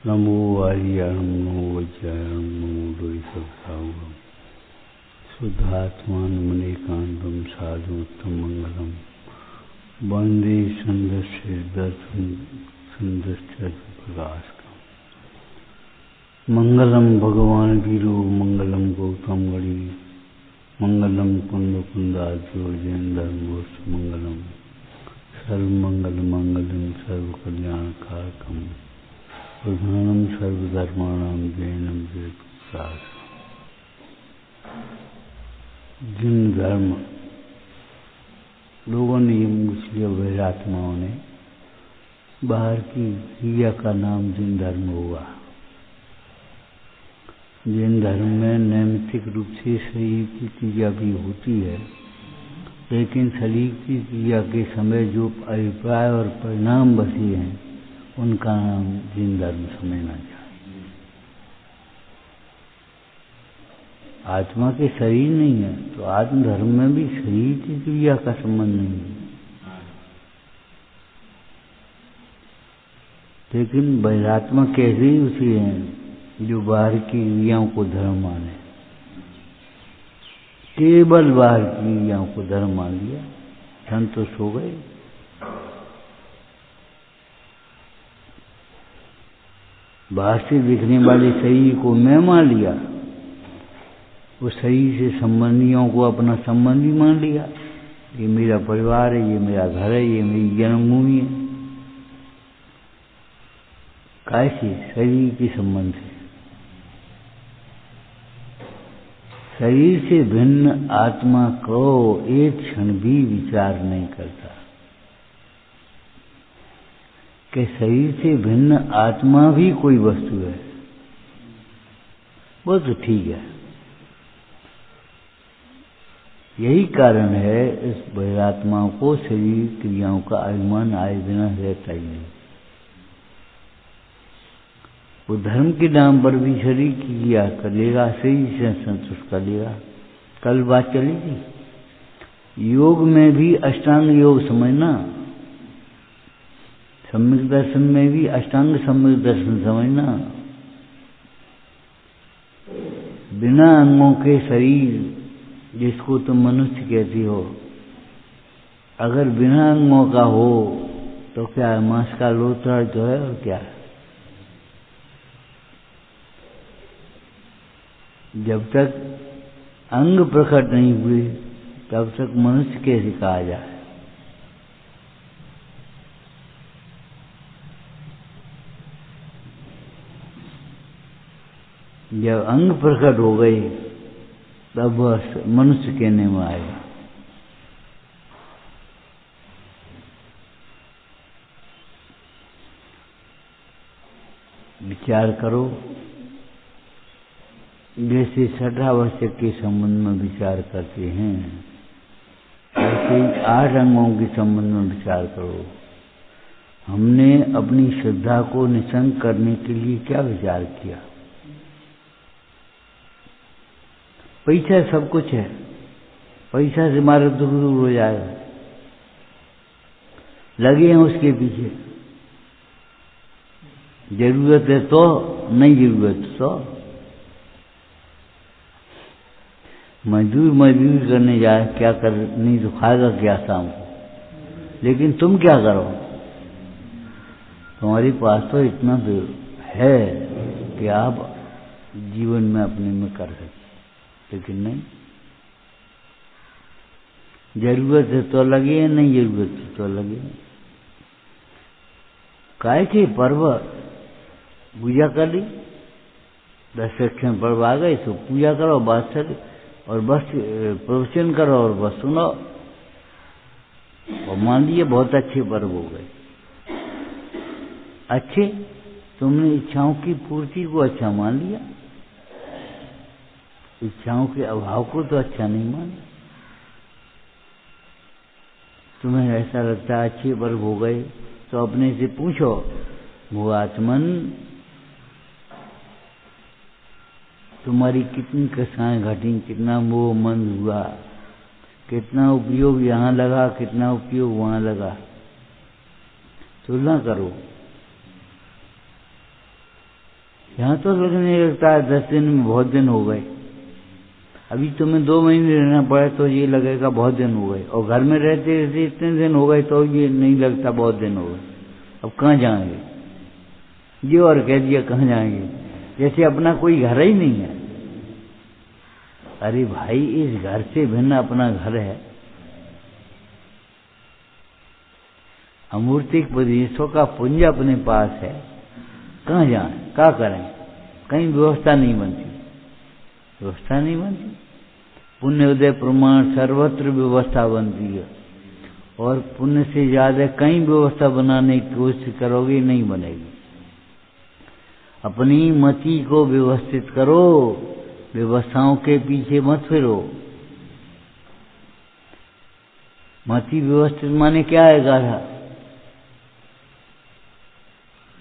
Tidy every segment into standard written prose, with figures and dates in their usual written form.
नमो आर्याणं नमो वज्रायणं नमो द्वैतभावं शुद्धात्मानमनेकान्तं साधुत्तम मंगलम वंदे संदस्य प्रकाशकम् मंगलम भगवान वीरो मंगलम गौतम गणी मंगलम कुंद कुंदाज्यो जैन धर्मोस्त मंगलम सर्वमंगल मंगलम सर्वकल्याणकारकम प्रधानम सर्वधर्माणाम जैनम वेद। जिन धर्म लोगों ने ये पूछ लिया, वैरात्माओं ने, बाहर की क्रिया का नाम जिन धर्म हुआ। जिन धर्म में नैमित्तिक रूप से शरीर की क्रिया भी होती है, लेकिन शरीर की क्रिया के समय जो अभिप्राय और परिणाम बसे हैं, उनका नाम जिन धर्म समझना चाहिए। आत्मा के शरीर नहीं है, तो आत्म धर्म में भी शरीर की क्रिया का संबंध नहीं है, लेकिन बहिरात्मा कैसे ही उसी हैं जो बाहर की क्रियाओं को धर्म माने। केवल बाहर की क्रियाओं को धर्म मान लिया, संतुष्ट हो गए। बाहर से दिखने वाले शरीर को मैं मान लिया, उस शरीर से संबंधियों को अपना संबंधी मान लिया। ये मेरा परिवार है, ये मेरा घर है, ये मेरी जन्मभूमि है। कैसे? शरीर के संबंध से। शरीर से भिन्न आत्मा को एक क्षण भी विचार नहीं करता कि शरीर से भिन्न आत्मा भी कोई वस्तु है। वो तो ठीक है। यही कारण है इस बहिरात्मा को शरीर क्रियाओं का अभिमान आए बिना रहता ही नहीं। वो धर्म के नाम पर भी शरीर की क्रिया कर लेगा, शरीर से संतुष्ट कर लेगा। कल बात चली थी, योग में भी अष्टांग योग समझना, सम्यक दर्शन में भी अष्टांग सम्यक दर्शन समझना। बिना अंगों के शरीर जिसको तुम मनुष्य कहती हो, अगर बिना अंगों का हो तो क्या है? मांस का लोथड़ा जो है, और क्या है? जब तक अंग प्रकट नहीं हुए तब तक मनुष्य कैसे कहा जाए? जब अंग प्रकट हो गए तब वह मनुष्य कहने में आएगा। विचार करो, जैसे छठावश्यक के संबंध में विचार करते हैं, ऐसे ही 8 अंगों के संबंध में विचार करो। हमने अपनी श्रद्धा को निशंक करने के लिए क्या विचार किया? पैसा सब कुछ है, पैसा से हमारा दुख दूर हो जाएगा, लगे हैं उसके पीछे। जरूरत है तो, नहीं जरूरत तो। मजदूर करने जाए, क्या कर, नहीं तो खाएगा क्या शाम को? लेकिन तुम क्या करो? तुम्हारे पास तो इतना है कि आप जीवन में अपने में कर सकते, लेकिन नहीं। जरूरत है तो लगे, नहीं जरूरत है तो लगे। काय के पर्व पूजा कर ली, 10 क्षण पर्व आ गए तो पूजा करो, बात चले, और बस प्रवचन करो और बस सुनो, और मान लिए बहुत अच्छे पर्व हो गए। अच्छे, तुमने इच्छाओं की पूर्ति को अच्छा मान लिया, इच्छाओं के अभाव को तो अच्छा नहीं माना। तुम्हें ऐसा लगता है अच्छे पर्व हो गए तो अपने से पूछो, वो आत्मन तुम्हारी कितनी कसाएं घटी, कितना मोह मन हुआ, कितना उपयोग यहाँ लगा, कितना उपयोग वहाँ लगा। तुलना करो। यहाँ तो लगने लगता है 10 दिन में बहुत दिन हो गए, अभी तुम्हें 2 महीने रहना पड़े तो ये लगेगा बहुत दिन हो गए, और घर में रहते रहते इतने दिन हो गए तो ये नहीं लगता बहुत दिन हो गए। अब कहाँ जाएंगे? ये और कह दिया कहाँ जाएंगे, जैसे अपना कोई घर ही नहीं है। अरे भाई, इस घर से भिन्न अपना घर है। अमूर्तिक प्रदेशों का पुंज अपने पास है, कहाँ जाएं, क्या करें? कहीं व्यवस्था नहीं बनती, व्यवस्था नहीं बनती। पुण्य उदय प्रमाण सर्वत्र व्यवस्था बनती है, और पुण्य से ज्यादा कहीं व्यवस्था बनाने की कोशिश करोगे नहीं बनेगी। अपनी मति को व्यवस्थित करो, व्यवस्थाओं के पीछे मत फिरो। मति व्यवस्थित माने क्या है? गाढ़ा।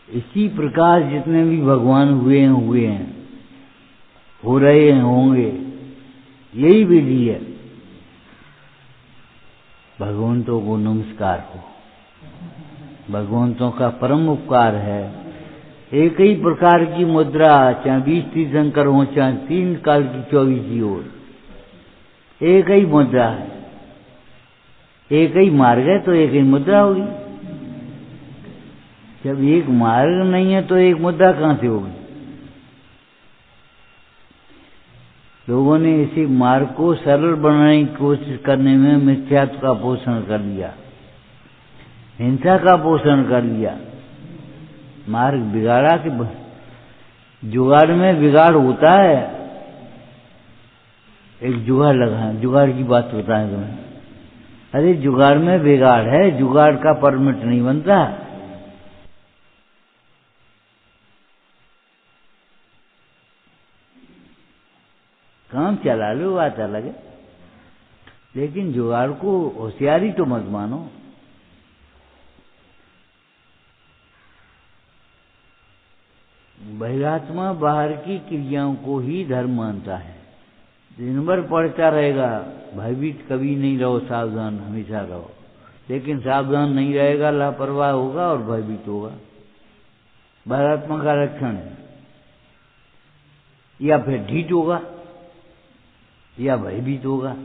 इसी प्रकार जितने भी भगवान हुए हैं, हो रहे हैं, होंगे, यही विधि है। भगवंतों को नमस्कार हो, भगवंतों का परम उपकार है। एक ही प्रकार की मुद्रा, चाहे 20 तीर्थंकर हो, चाहे 3 काल की 24 ओर, एक ही मुद्रा है, एक ही मार्ग है तो एक ही मुद्रा होगी। जब एक मार्ग नहीं है तो एक मुद्रा कहां से होगी? लोगों ने इसी मार्ग को सरल बनाने की कोशिश करने में मिथ्यात्व का पोषण कर लिया, हिंसा का पोषण कर लिया, मार्ग बिगाड़ा। कि जुगाड़ में बिगाड़ होता है। एक जुगाड़ लगा, जुगाड़ की बात बताएं तुम्हें। अरे जुगाड़ में बिगाड़ है, जुगाड़ का परमिट नहीं बनता। काम चला लो, बात अलग है, लेकिन जुगाड़ को होशियारी तो मत मानो। बहिरात्मा बाहर की क्रियाओं को ही धर्म मानता है। दिन भर पढ़ता रहेगा, भयभीत कभी नहीं रहो, सावधान हमेशा रहो। लेकिन सावधान नहीं रहेगा, लापरवाह होगा और भयभीत होगा। बहिरात्मा का लक्षण है। या फिर ढीठ होगा या भयभीत होगा।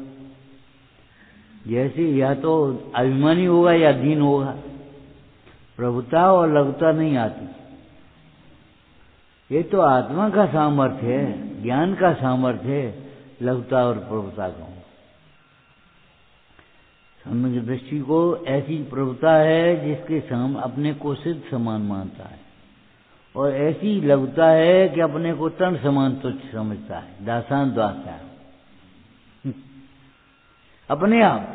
जैसे या तो अभिमानी होगा या दीन होगा। प्रभुता और लघुता नहीं आती। ये तो आत्मा का सामर्थ्य है, ज्ञान का सामर्थ्य है, लघुता और प्रभुता का। सम्यक दृष्टि को ऐसी प्रभुता है जिसके अपने को सिद्ध समान मानता है, और ऐसी लघुता है कि अपने को तन समान तुच्छ समझता है, दासान दासा। अपने आप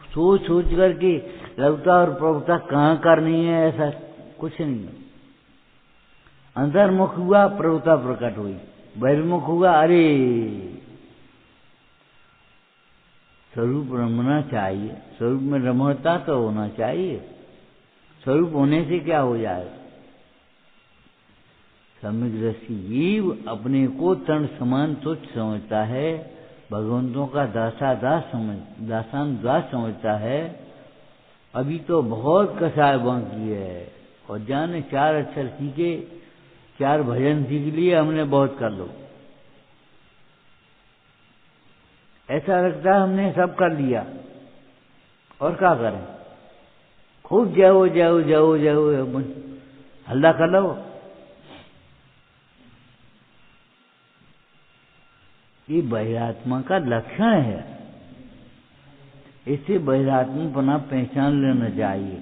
सोच सोच करके लघुता और प्रभुता कहाँ करनी है, ऐसा कुछ नहीं है। अंतर्मुख हुआ प्रभुता प्रकट हुई, बहिर्मुख हुआ अरे स्वरूप रमना चाहिए। स्वरूप में रमणता तो होना चाहिए। स्वरूप होने से क्या हो जाए? सम्यक दृष्टि जीव अपने को तन समान तुच्छ समझता है, भगवंतों का दासान दास समझता है। अभी तो बहुत कसाय बाकी है, और जाने 4 अक्षर सीखे, 4 भजन सीख लिए हमने, बहुत कर लो। ऐसा लगता है हमने सब कर लिया, और क्या करें? खूब जाओ जाओ जाओ जाओ हल्ला कर लो। ये बहिरात्मा का लक्षण है। इससे बहिरात्मपना पहचान लेना चाहिए,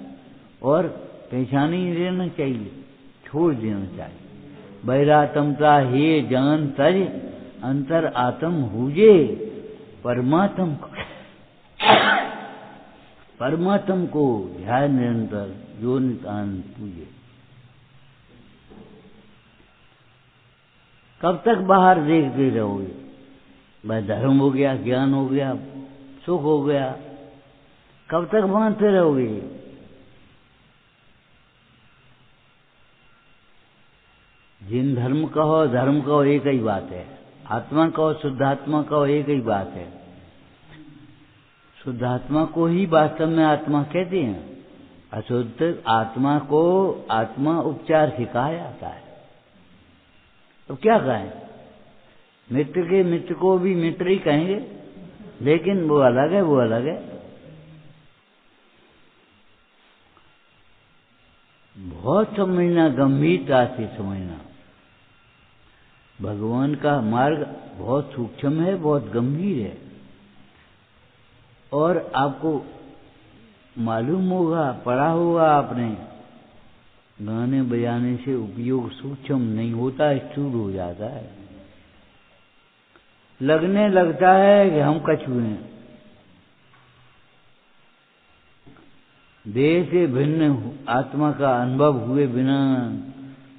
और पहचान ही लेना चाहिए, छोड़ देना चाहिए। बहिरात्मता हे जान तज अंतर आत्म हुजे, परमात्म को ध्यान निरंतर जो नितांत पूजे। कब तक बाहर देखते रहोगे? भाई धर्म हो गया, ज्ञान हो गया, सुख हो गया, कब तक मानते रहोगे? जिन धर्म कहो एक ही बात है। आत्मा कहो, शुद्धात्मा कहो, एक ही बात है। शुद्धात्मा को ही वास्तव में आत्मा कहते हैं। अशुद्ध आत्मा को आत्मा उपचार सिखाया जाता है। तो क्या कहें? मित्र के मित्र को भी मित्र ही कहेंगे, लेकिन वो अलग है, वो अलग है। बहुत समझना, गंभीरता से समझना। भगवान का मार्ग बहुत सूक्ष्म है, बहुत गंभीर है, और आपको मालूम होगा, पढ़ा होगा आपने, गाने बजाने से उपयोग सूक्ष्म नहीं होता, स्थूल हो जाता है। लगने लगता है कि हम कछुए हैं। देह से भिन्न आत्मा का अनुभव हुए बिना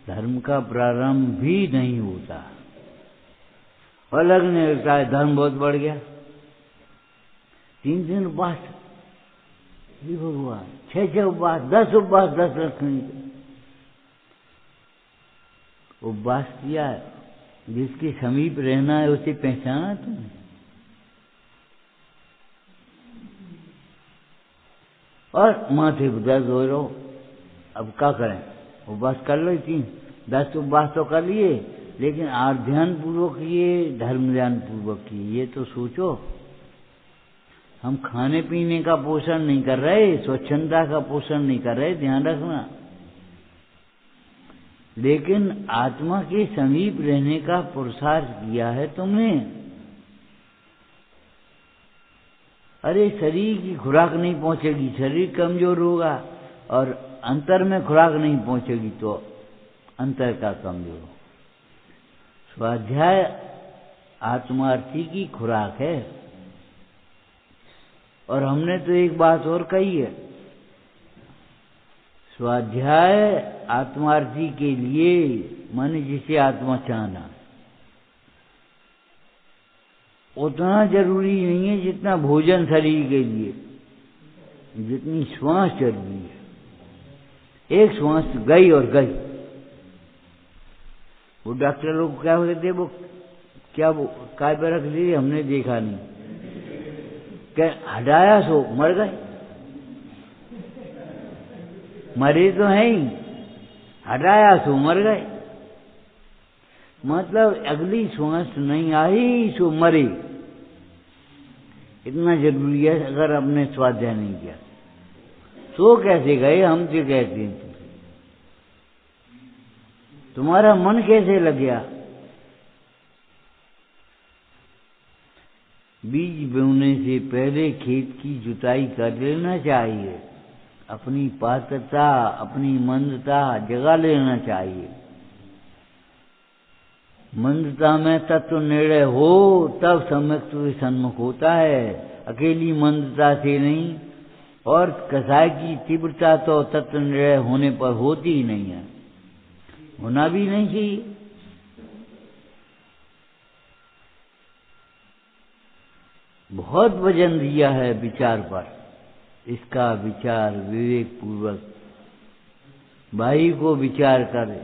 धर्म का प्रारंभ भी नहीं होता, और लगने लगता है धर्म बहुत बढ़ गया। 3 उपवास, हे भगवान, 6 उपवास, 10 उपवास, 10 लक्ष्मी उपवास किया। जिसके समीप रहना है उसे पहचाना तुमने? और माथे पर दर्द हो रहा हो, अब क्या करें? उपवास कर लो। 10 उपवास तो कर लिए, लेकिन ध्यान पूर्वक किए, धर्म ध्यान पूर्वक किए, ये तो सोचो। हम खाने पीने का पोषण नहीं कर रहे, स्वच्छंदता का पोषण नहीं कर रहे, ध्यान रखना। लेकिन आत्मा के समीप रहने का पुरुषार्थ किया है तुमने। अरे शरीर की खुराक नहीं पहुंचेगी, शरीर कमजोर होगा, और अंतर में खुराक नहीं पहुंचेगी तो अंतर का कमजोर हो। स्वाध्याय आत्मार्थी की खुराक है। और हमने तो एक बात और कही है, स्वाध्याय आत्मार्थी के लिए माने जिसे आत्मा चाहना उतना जरूरी नहीं है जितना भोजन शरीर के लिए, जितनी श्वास जरूरी है। एक श्वास गई और गई। वो डॉक्टर लोग क्या कहते, वो क्या वो काय पे रख ली, हमने देखा नहीं, क्या हटाया सो मर गए। मरे तो है ही, हटाया सो मर गए। मतलब अगली श्वास नहीं आई सो मरे। इतना जरूरी है। अगर हमने स्वाध्याय नहीं किया सो कैसे गए, हम तो कहते हैं तुम्हारा मन कैसे लग गया। बीज बोने से पहले खेत की जुताई कर लेना चाहिए, अपनी पात्रता अपनी मंदता जगा लेना चाहिए। मंदता में तत्व निर्णय हो तब सम्यक के सन्मुख होता है, अकेली मंदता से नहीं। और कसाय की तीव्रता तो तत्व निर्णय होने पर होती ही नहीं है, होना भी नहीं चाहिए। बहुत वजन दिया है विचार पर, इसका विचार विवेक पूर्वक भाई को विचार करे।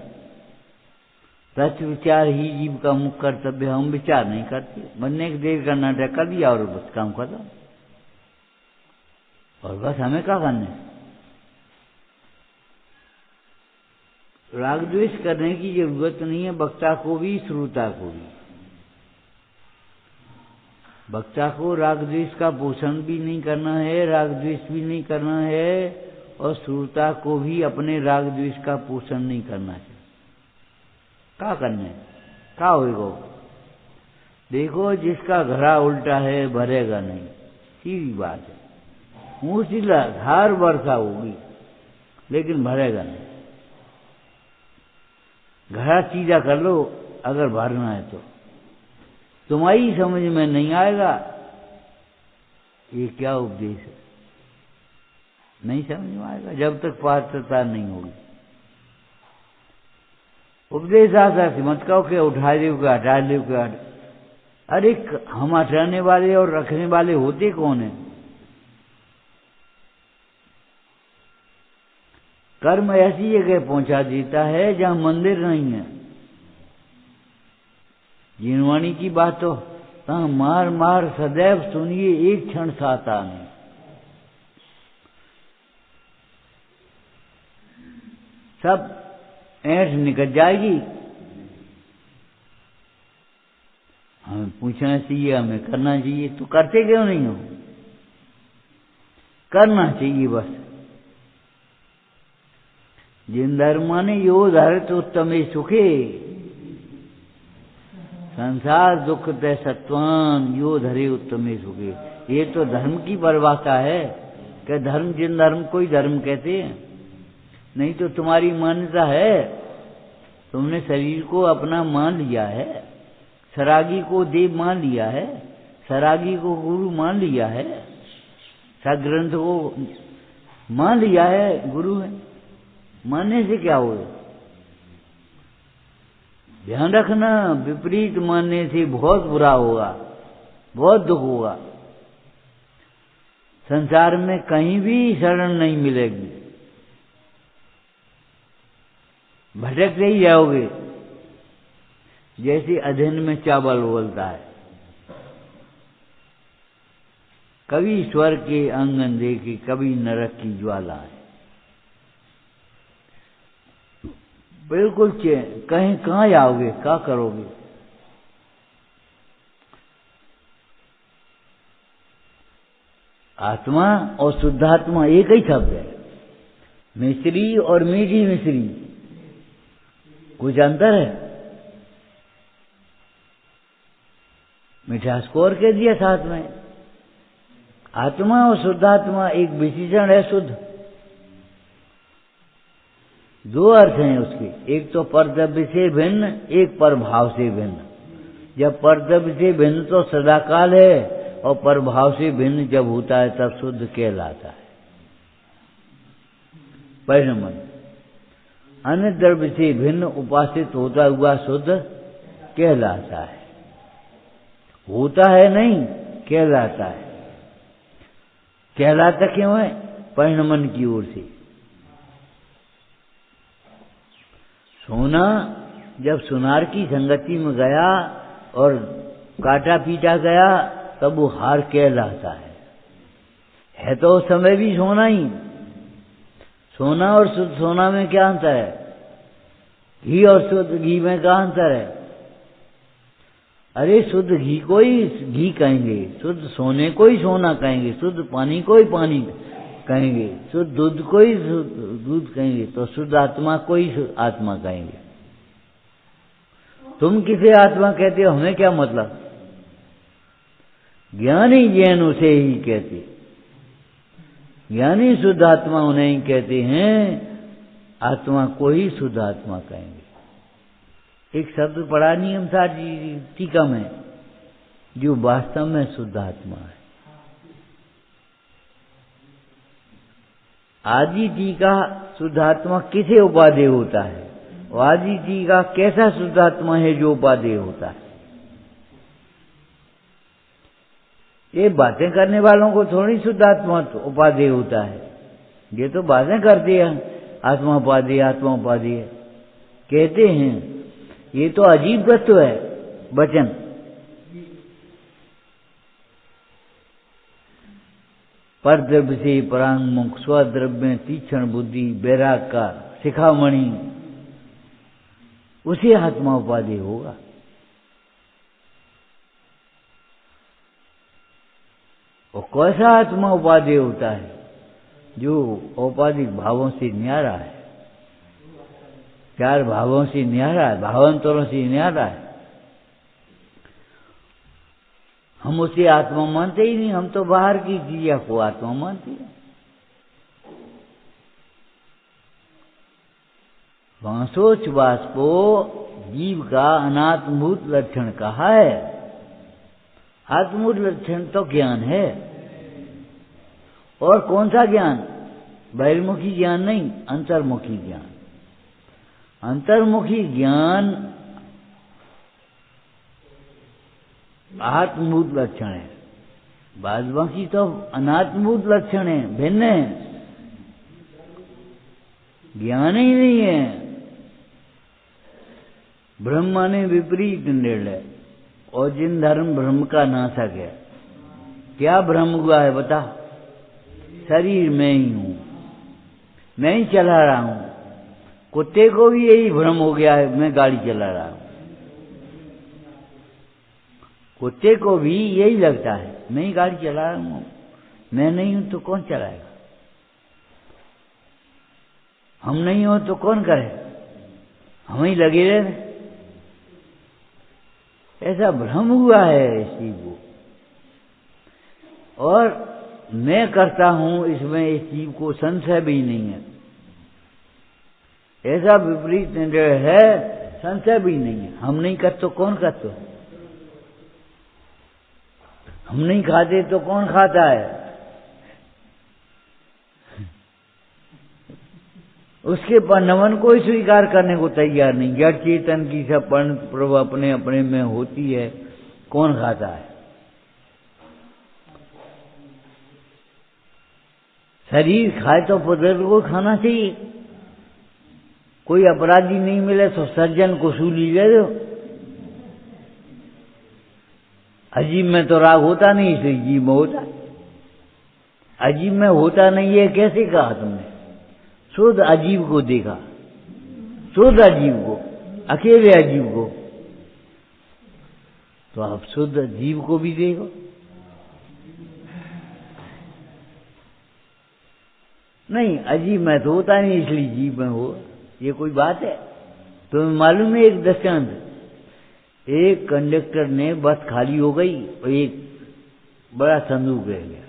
सच विचार ही जीव का मुख्य कर्तव्य। हम विचार नहीं करते, बनने की देर का नाटक कर दिया और बस काम खत्म। और बस हमें क्या करना है। राग द्वेष करने की जरूरत नहीं है, वक्ता को भी श्रोता को भी। वक्ता को राग द्वेष का पोषण भी नहीं करना है, राग द्वेष भी नहीं करना है, और श्रोता को भी अपने राग द्वेष का पोषण नहीं करना है। क्या करना है, क्या होगा। देखो जिसका घड़ा उल्टा है भरेगा नहीं, सीधी बात है। मूर्तिला धार वर्षा होगी लेकिन भरेगा नहीं। घड़ा सीधा कर लो अगर भरना है तो तुम्हारी समझ में नहीं आएगा ये क्या उपदेश है, नहीं समझ में आएगा जब तक पात्रता नहीं होगी। उपदेश आता है मत कहो कि उठा दो के हटा दो के अरे हम हटाने वाले और रखने वाले होते कौन है। कर्म ऐसी जगह पहुंचा देता है जहां मंदिर नहीं है। जिनवाणी की बात तो मार मार सदैव सुनिए, एक क्षण साता नहीं। सब ऐंठ निकल जाएगी। हमें पूछना चाहिए, हमें करना चाहिए, तो करते क्यों नहीं हो। करना चाहिए बस। जिन धर्माने यो धरत उत्तमे सुखे, संसार दुख ते सत्वान यो धरे उत्तमे सुखे। ये तो धर्म की परिभाषा है कि धर्म जिन धर्म को ही धर्म कहते हैं। नहीं तो तुम्हारी मान्यता है, तुमने शरीर को अपना मान लिया है, सरागी को देव मान लिया है, सरागी को गुरु मान लिया है, सग्रंथ को मान लिया है गुरु है। मानने से क्या होगा, ध्यान रखना विपरीत मानने से बहुत बुरा होगा, बहुत दुख होगा। संसार में कहीं भी शरण नहीं मिलेगी, भटकते ही जाओगे जैसे अधीन में चावल उबलता है। कभी स्वर्ग के आंगन देखे, कभी नरक की ज्वाला है। बिल्कुल कहीं कहाँ जाओगे, क्या करोगे। आत्मा और शुद्धात्मा एक ही शब्द है। मिश्री और मीठी मिश्री, कुछ अंतर है? मिठास को और कह दिया साथ में। आत्मा और शुद्धात्मा एक विशेषण है, शुद्ध। दो अर्थ हैं उसके, एक तो परद्रव्य से भिन्न, एक परभाव से भिन्न। जब परद्रव्य से भिन्न तो सदाकाल है, और परभाव से भिन्न जब होता है तब शुद्ध कहलाता है। परिणमन अन्य द्रव्य से भिन्न उपासित होता हुआ शुद्ध कहलाता है। होता है नहीं, कहलाता है। कहलाता क्यों है? परिणमन की ओर से। सोना जब सुनार की संगति में गया और काटा पीटा गया तब वो हार कहलाता है तो उस समय भी सोना ही। सोना और शुद्ध सोना में क्या अंतर है? घी और शुद्ध घी में क्या अंतर है? अरे शुद्ध घी को ही घी कहेंगे, शुद्ध सोने को ही सोना कहेंगे, शुद्ध पानी को ही पानी कहेंगे, शुद्ध दूध को ही दूध कहेंगे, तो शुद्ध आत्मा को ही आत्मा कहेंगे। तुम किसे आत्मा कहते हो, हमें क्या मतलब? ज्ञानी जैन उसे ही कहते, ज्ञानी शुद्ध आत्मा उन्हें ही कहते हैं, आत्मा को ही शुद्ध आत्मा कहेंगे। एक शब्द पढ़ा नियम सार जी टीका में, जो वास्तव में शुद्ध आत्मा है। आदि टीका शुद्धात्मा किसे उपादेय होता है, और आदि टीका कैसा शुद्धात्मा है जो उपादेय होता है? ये बातें करने वालों को थोड़ी शुद्धात्मा उपादेय होता है। ये तो बातें करते हैं, आत्मा उपादेय आत्मा उपादेय कहते हैं। ये तो अजीब तत्व है वचन। परद्रव्य से परांगमुख, स्वद्रव्य में तीक्ष्ण बुद्धि, वैराग का शिखामणि, उसे आत्मा उपादेय होगा। और कैसा आत्मा उपादेय होता है? जो औपाधिक भावों से न्यारा है, चार भावों से न्यारा है, भावांतरों से न्यारा है। हम उसे आत्मा मानते ही नहीं, हम तो बाहर की चीज़ों को आत्मा मानते हैं। वासोच्छ्वास को जीव का अनात्मभूत लक्षण कहा है। आत्मभूत लक्षण तो ज्ञान है। और कौन सा ज्ञान? बहिर्मुखी ज्ञान नहीं, अंतर्मुखी ज्ञान। अंतर्मुखी ज्ञान आत्मभूत लक्षण है, बाद बाकी तो अनात्मभूत लक्षण है, भिन्न है, ज्ञान ही नहीं है। ब्रह्म ने विपरीत निर्णय, और जिन धर्म ब्रह्म का नाशक है। क्या भ्रम हुआ है बता? शरीर में ही हूं, मैं ही चला रहा हूं। कुत्ते को भी यही भ्रम हो गया है, मैं गाड़ी चला रहा हूं। कुत्ते को भी यही लगता है, मैं ही गाड़ी चला रहा हूं, मैं नहीं हूं तो कौन चलाएगा? हम नहीं हो तो कौन करे? हम ही लगे रहे। ऐसा भ्रम हुआ है इस जीव को। और मैं करता हूं, इसमें इस जीव को संशय भी नहीं है। ऐसा विपरीत निर्णय है, संशय भी नहीं है। हम नहीं करते तो कौन करते? हम नहीं खाते तो कौन खाता है? उसके परिणमन को ही स्वीकार करने को तैयार नहीं। जड़ चेतन की सब प्रभु अपने अपने में होती है, कौन खाता है? शरीर खाए तो पुत्र को खाना चाहिए। कोई अपराधी नहीं मिले तो सज्जन को सूली ले दो। अजीब में तो राग होता नहीं, इसलिए जीव में होता। अजीब में होता नहीं है, कैसे कहा तुमने? शुद्ध अजीब को देखा, शुद्ध अजीब को, अकेले अजीब को, तो आप शुद्ध जीव को भी देखो। नहीं, अजीब मैं तो होता नहीं इसलिए जीव में हो, ये कोई बात है? तुम्हें मालूम है एक दृष्टांत, एक कंडक्टर ने बस खाली हो गई और एक बड़ा संदूक रह गया।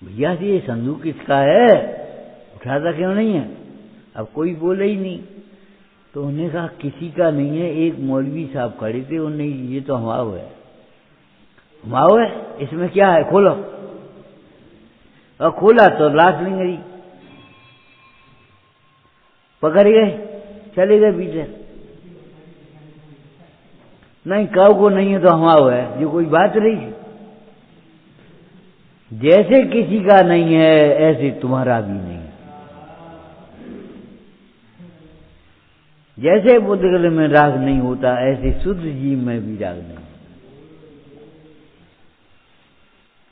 भैया जी ये संदूक किसका है, उठाता क्यों नहीं है? अब कोई बोले ही नहीं, तो उन्होंने कहा किसी का नहीं है। एक मौलवी साहब खड़े थे, उन्होंने ये तो हमारा है। हमारा है, इसमें क्या है, खोलो। और खोला तो लाश नहीं गई, पकड़ गए, चले गए पीछे। नहीं, कहो को नहीं है तो हमारा है, ये कोई बात रही? जैसे किसी का नहीं है ऐसे तुम्हारा भी नहीं है। जैसे बुद्धगल में राग नहीं होता ऐसे शुद्ध जीव में भी राग नहीं।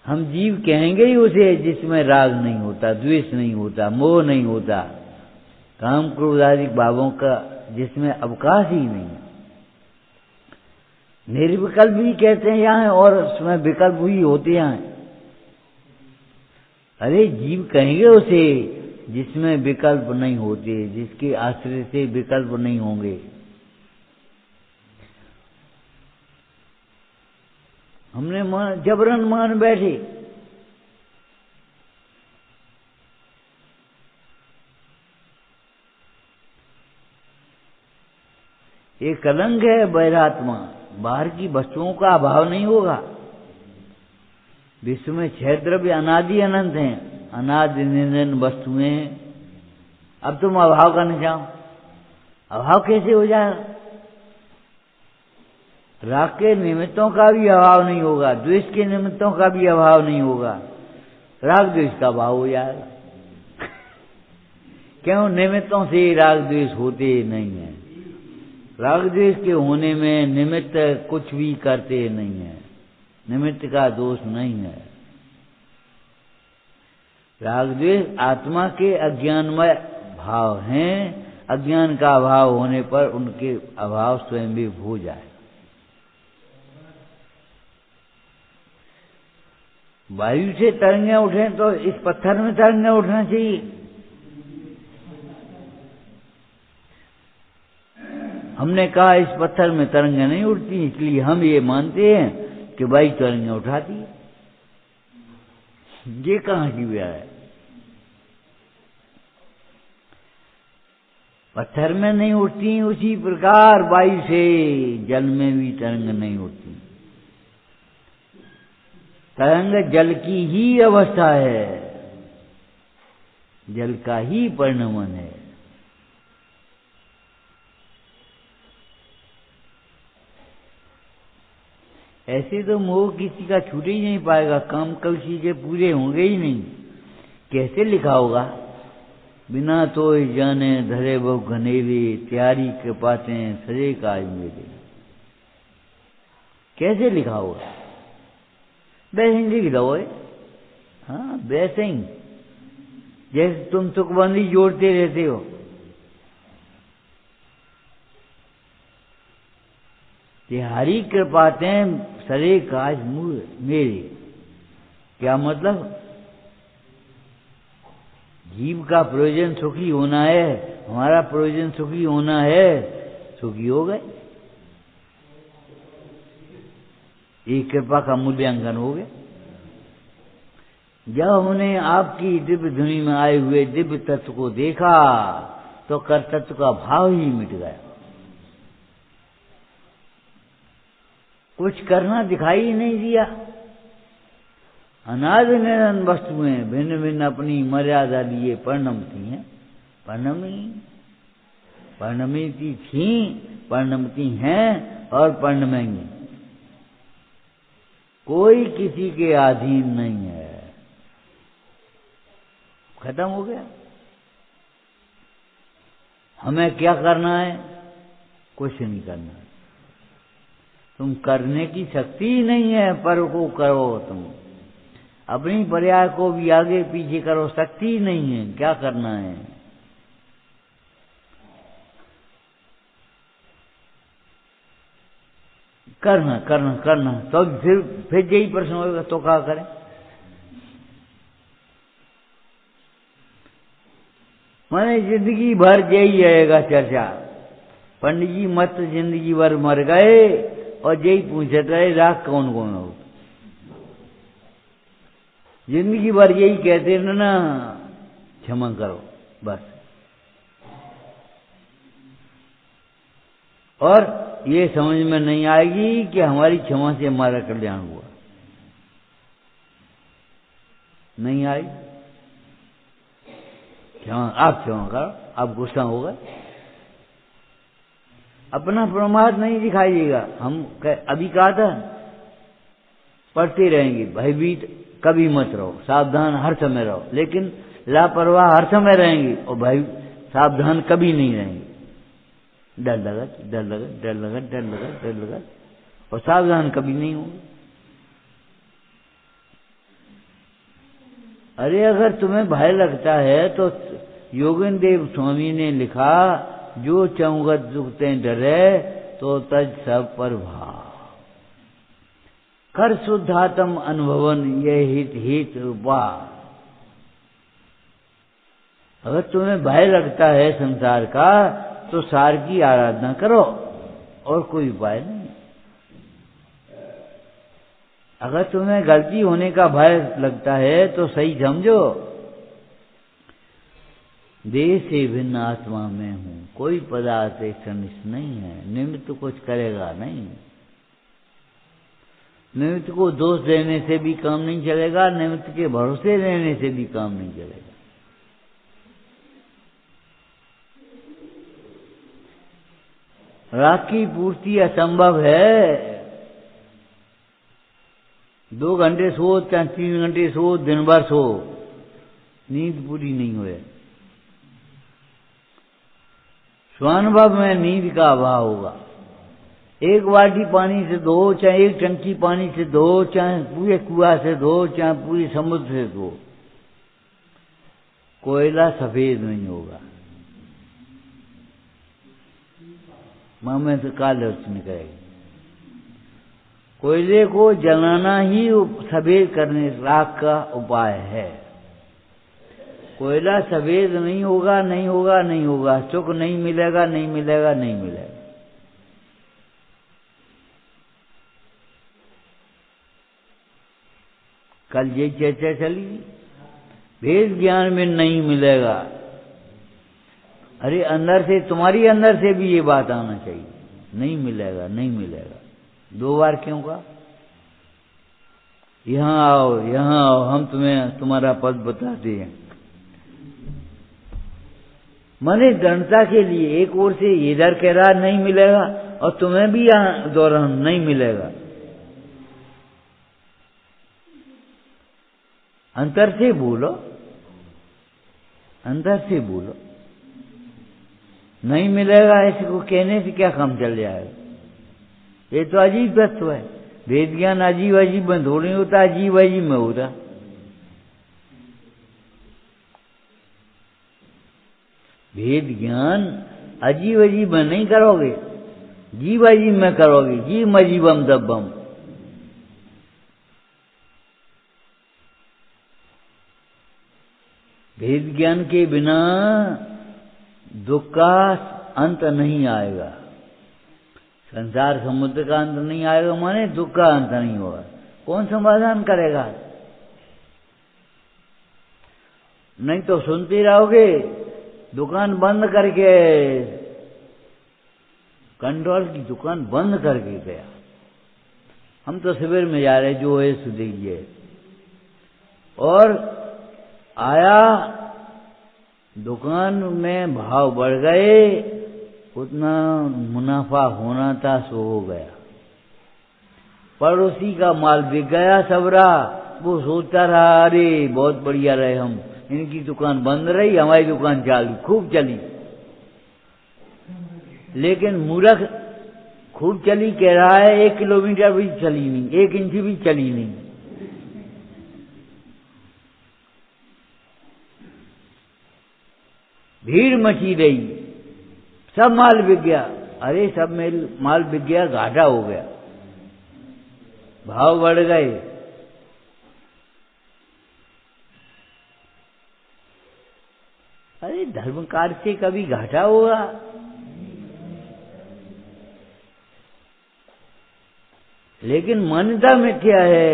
हम जीव कहेंगे ही उसे जिसमें राग नहीं होता, द्वेष नहीं होता, मोह नहीं होता, काम क्रोध आदि भावों का जिसमें अवकाश ही नहीं है। निर्विकल्प भी कहते हैं यहाँ, और उसमें विकल्प भी होते हैं। अरे जीव कहेंगे उसे जिसमें विकल्प नहीं होते, जिसके आश्रय से विकल्प नहीं होंगे। हमने जबरन मान बैठे, ये कलंक है बैरात्मा। बाहर की वस्तुओं का अभाव नहीं होगा। विश्व में 6 द्रव्य अनादि अनंत हैं, अनादि निरंतर वस्तुएं। अब तुम अभाव करने जाओ, अभाव कैसे हो जाएगा? राग के निमित्तों का भी अभाव नहीं होगा, द्वेष के निमित्तों का भी अभाव नहीं होगा, राग द्वेष का अभाव हो जाएगा। क्यों? निमित्तों से राग द्वेष होते नहीं है। राग द्वेष के होने में निमित्त कुछ भी करते नहीं है, निमित्त का दोष नहीं है। राग द्वेष आत्मा के अज्ञानमय भाव हैं, अज्ञान का अभाव होने पर उनके अभाव स्वयं भी हो जाए। वायु से तरंगें उठे तो इस पत्थर में तरंगें उठना चाहिए। हमने कहा इस पत्थर में तरंगें नहीं उठती, इसलिए हम ये मानते हैं कि वायु तरंगें उठाती है। ये कहाँ की व्याया है? पत्थर में नहीं उठती, उसी प्रकार वायु से जल में भी तरंग नहीं उठती। तरंग जल की ही अवस्था है, जल का ही परिणमन है। ऐसे तो मोह किसी का छूट ही नहीं पाएगा, काम किसी के पूरे होंगे ही नहीं। कैसे लिखा होगा? बिना तो जाने धरे वो घनेरे, त्यारी के पाते सजे काज मेरे। कैसे लिखा होगा? वैसे ही लिख दो। हाँ, वैसे ही जैसे तुम तुकबंदी जोड़ते रहते हो। तिहारी कृपाते सरे काज मेरे। क्या मतलब? जीव का प्रयोजन सुखी होना है, हमारा प्रयोजन सुखी होना है, सुखी हो गए। एक कृपा का मूल्यांकन हो गया। जब हमने आपकी दिव्य धुनी में आए हुए दिव्य तत्व को देखा तो कर्तृत्व का भाव ही मिट गया। कुछ करना दिखाई ही नहीं दिया। अनादि निरंतर वस्तुएं भिन्न भिन्न अपनी मर्यादा लिए परिणमती हैं, परिणमती थी, परिणमती हैं और परिणमेंगी। कोई किसी के अधीन नहीं है। खत्म हो गया। हमें क्या करना है? कुछ नहीं करना है। तुम करने की शक्ति ही नहीं है, पर को करो। तुम अपनी पर्याय को भी आगे पीछे करो, शक्ति ही नहीं है। क्या करना है? करना करना करना। तो फिर यही प्रश्न होगा तो क्या करें? माने जिंदगी भर यही रहेगा चर्चा। पंडित जी मत जिंदगी भर मर गए और यही पूछते रहे राग कौन कौन हो। जिंदगी भर यही कहते ना क्षमा करो बस। और ये समझ में नहीं आएगी कि हमारी क्षमा से हमारा कल्याण हुआ। नहीं आई क्षमा, आप क्षमा करो, आप गुस्सा हो गए। अपना प्रमाद नहीं दिखाइएगा। हम अभी कहा था पढ़ते रहेंगे, भयभीत कभी मत रहो, सावधान हर समय रहो, लेकिन लापरवाह हर समय रहेंगे और भय सावधान कभी नहीं रहेंगे। डर लगा डर लगा डर लगा डर लगा डर लगा और सावधान कभी नहीं होंगे। अरे अगर तुम्हें भय लगता है तो योगेंद्र देव स्वामी ने लिखा, जो चौगत दुखते डरे तो तज सब पर भाव, कर शुद्धात्म अनुभवन ये हित हित रूपा। अगर तुम्हें भय लगता है संसार का तो सार की आराधना करो और कोई उपाय नहीं। अगर तुम्हें गलती होने का भय लगता है तो सही समझो, देह से भिन्न आत्मा में हूं, कोई पदार्थ एक सनिष्ठ नहीं है, निमित्त कुछ करेगा नहीं। निमित्त को दोष देने से भी काम नहीं चलेगा, निमित्त के भरोसे रहने से भी काम नहीं चलेगा। राग की पूर्ति असंभव है। 2 घंटे सो चाहे 3 घंटे सो, दिन भर सो, नींद पूरी नहीं हुए। स्वानुभव में नींद का अभाव होगा। 1 बाल्टी पानी से धो, चाहे 1 टंकी पानी से धो, चाहे पूरे कुआं से धो, चाहे पूरे समुद्र से धो, कोयला सफेद नहीं होगा। मां में से काले निकलेगी। कोयले को जलाना ही सफेद करने राख का उपाय है। कोयला सफेद नहीं होगा, नहीं होगा, नहीं होगा, सुख नहीं मिलेगा, नहीं मिलेगा, नहीं मिलेगा। कल ये चर्चा चली, भेद ज्ञान में नहीं मिलेगा। अरे अंदर से, तुम्हारी अंदर से भी ये बात आना चाहिए, नहीं मिलेगा, नहीं मिलेगा। 2 बार क्यों कहा? यहां आओ, हम तुम्हें तुम्हारा पद बताते हैं। माने दृढ़ता के लिए एक ओर से इधर कह रहा नहीं मिलेगा और तुम्हें भी यहां दोहरान नहीं मिलेगा। अंतर से बोलो, अंतर से बोलो। नहीं मिलेगा ऐसे को कहने से क्या काम चल जाएगा? ये तो अजीब तत्व है। वेद ज्ञान अजीब अजीब में थोड़ी होता, अजीब अजीब में होता। वेद ज्ञान अजीब अजीब में नहीं करोगे, जीव अजीब में करोगे। जीव अजीबम दब्बम। वेद ज्ञान के बिना दुख का अंत नहीं आएगा। संसार समुद्र का अंत नहीं आएगा, माने दुख का अंत नहीं होगा। कौन समाधान करेगा? नहीं तो सुनते रहोगे। दुकान बंद करके, कंट्रोल की दुकान बंद करके गया। हम तो शिविर में जा रहे, जो है सो देखिए। और आया, दुकान में भाव बढ़ गए, उतना मुनाफा होना था सो हो गया। पड़ोसी का माल बिक गया सबरा। वो सोचता रहा अरे बहुत बढ़िया रहे हम, इनकी दुकान बंद रही, हमारी दुकान चालू, खूब चली। लेकिन मूर्ख खूब चली कह रहा है, 1 किलोमीटर भी चली नहीं, 1 इंच भी चली नहीं। भीड़ मची रही, सब माल बिक गया। अरे सब माल बिक गया, घाटा हो गया, भाव बढ़ गए। अरे धर्म कार्य से कभी घाटा होगा? लेकिन मान्यता में क्या है,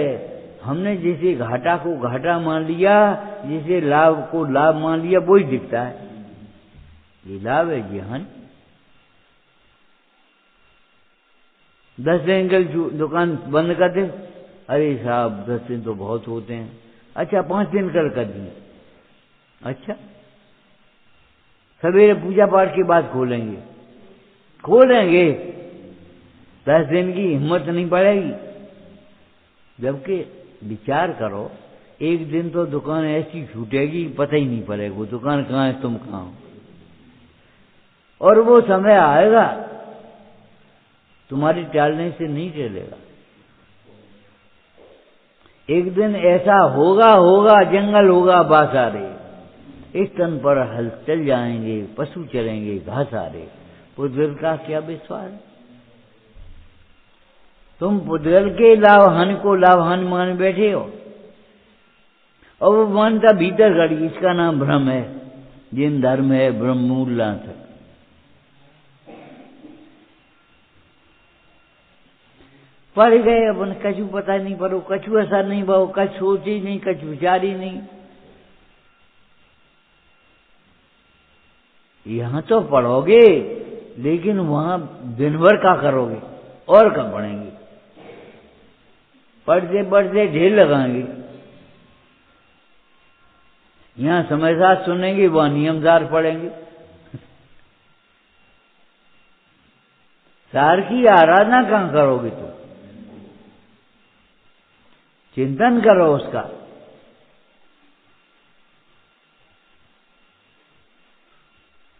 हमने जैसे घाटा को घाटा मान लिया, जैसे लाभ को लाभ मान लिया, वही दिखता है। ये लाभ है जी हानि। 10 दिन की दुकान बंद कर दे, अरे साहब 10 दिन तो बहुत होते हैं। अच्छा 5 दिन कर दिए। अच्छा सवेरे पूजा पाठ के बाद खोलेंगे 10 दिन की हिम्मत नहीं पड़ेगी। जबकि विचार करो, एक दिन तो दुकान ऐसी छूटेगी पता ही नहीं पड़ेगा वो दुकान कहाँ है, तुम कहाँ हो। और वो समय आएगा तुम्हारी टालने से नहीं चलेगा। एक दिन ऐसा होगा जंगल होगा बासारे, इस तन पर हल चल जाएंगे, पशु चलेंगे घासारे। पुद्गल का क्या विश्वास है? तुम पुद्गल के लाभहानि को लाभहानि मान बैठे हो, और वो मानता भीतर गड़ी, इसका नाम भ्रम है। जिन धर्म है ब्रह्म मूल तक। पढ़ गए अपन कछु पता नहीं पड़ो, कछु ऐसा नहीं बहु, कछु सोची नहीं, कछु विचारी नहीं। यहां तो पढ़ोगे, लेकिन वहां दिन भर क्या करोगे और कब पढ़ेंगे? पढ़ते पढ़ते ढेर लगाएंगे। यहां समय साथ सुनेंगे, वहां नियमदार पढ़ेंगे। सार की आराधना कहां करोगे? तो चिंतन करो उसका।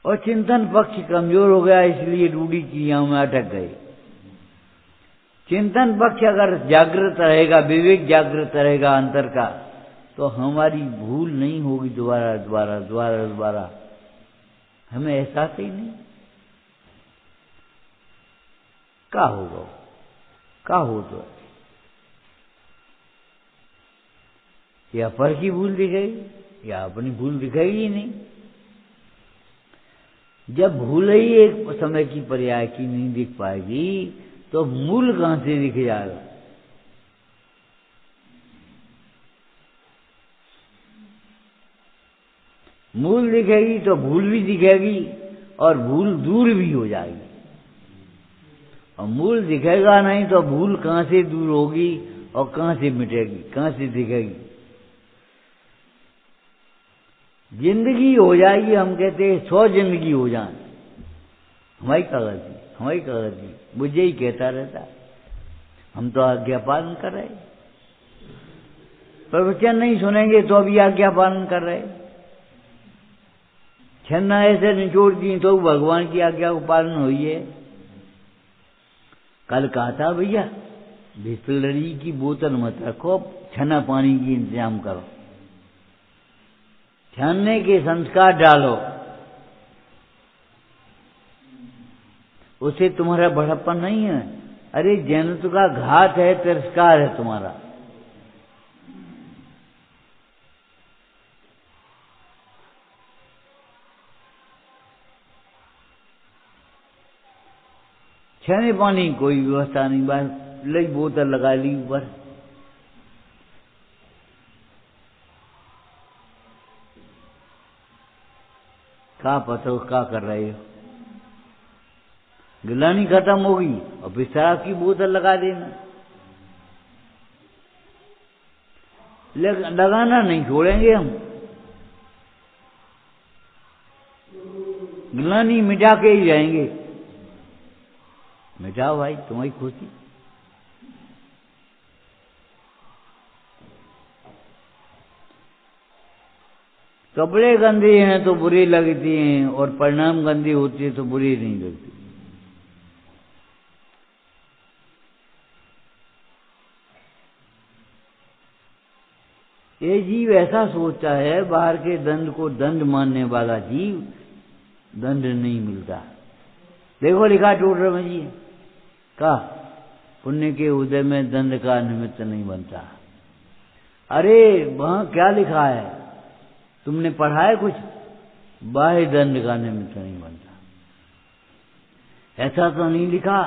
और चिंतन पक्ष कमजोर हो गया, इसलिए रूढ़ी क्रियाओं में अटक गए। चिंतन पक्ष अगर जागृत रहेगा, विवेक जागृत रहेगा अंतर का, तो हमारी भूल नहीं होगी दोबारा। हमें एहसास ही नहीं क्या होगा, क्या हो तो या पर की भूल दिखेगी या अपनी भूल दिखेगी ही नहीं। जब भूल ही एक समय की पर्याय की नहीं दिख पाएगी, तो मूल कहां से दिख जाएगा? मूल दिखेगी तो भूल भी दिखेगी, और भूल दूर भी हो जाएगी। और मूल दिखेगा नहीं तो भूल कहां से दूर होगी और कहां से मिटेगी, कहां से दिखेगी? जिंदगी हो जाएगी। हम कहते हैं 100 जिंदगी हो जाए, हमारी कागज मुझे ही कहता रहता। हम तो आज्ञा पालन कर रहे, प्रवचन नहीं सुनेंगे तो अभी आज्ञा पालन कर रहे। छन्ना ऐसे निचोड़ दी तो भगवान की आज्ञा को पालन हुई है। कल कहा था भैया बिस्लरी की बोतल मत रखो, छन्ना पानी की इंतजाम करो, छानने के संस्कार डालो, उसे तुम्हारा बड़प्पन नहीं है। अरे जैनत्व का घात है, तिरस्कार है तुम्हारा। छाने पानी कोई व्यवस्था नहीं, बस लई बोतल लगा ली ऊपर। क्या पता हो क्या कर रहे हो? गिलानी खत्म होगी और फिर शराब की बोतल लगा देना। लगाना नहीं छोड़ेंगे हम, गिलानी मिटा के ही जाएंगे। मिटाओ भाई, तुम्हारी खुशी। कपड़े गंदे हैं तो बुरी लगती हैं, और परिणाम गंदी होती है तो बुरी नहीं लगती। ये जीव ऐसा सोचता है, बाहर के दंड को दंड मानने वाला जीव, दंड नहीं मिलता। देखो लिखा टोटल में जी का पुण्य के उदय में दंड का निमित्त नहीं बनता। अरे वहां क्या लिखा है? तुमने पढ़ा है कुछ? बाह्य दंड का निमित्त नहीं बनता। ऐसा तो नहीं लिखा